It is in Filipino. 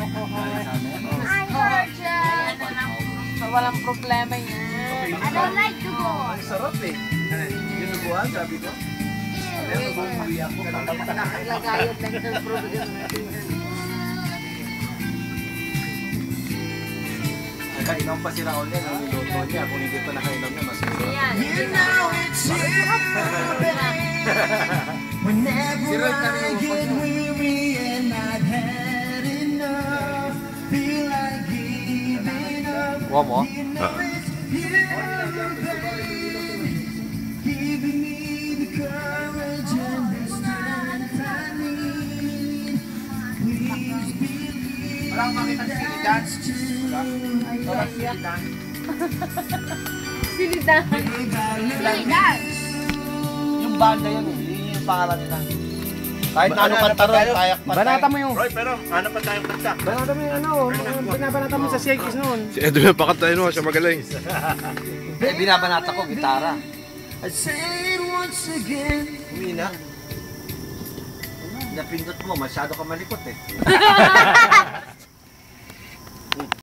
Hi, Georgia! Walang problema yan. I don't like to go. Ang sarap eh. Dinuguan, sabi ko. Pero bumuwi ako. Nakakilagayot lang sa problema natin. Nakainom pa si Raul yan. Ang niluto niya. Kung hindi pa nakainom niya, mas masarap. Yan. Si Roy Carrillo po niya. Kuha mo? Walang makita si Silidan. Silidan. Silidan. Yung banda yun eh. Yun yung pangalan nila. Kahit na ano kanta ron, kayak pa tayo. Banata mo yung... Roy, pero ano pa tayong kanta? Banata mo yung ano, binabanata mo sa CIKs noon. Si Edwin pakatay no, siya magaling. Eh, binabanata ko, gitara. Umina. Napindot mo, masyado ka malikot eh.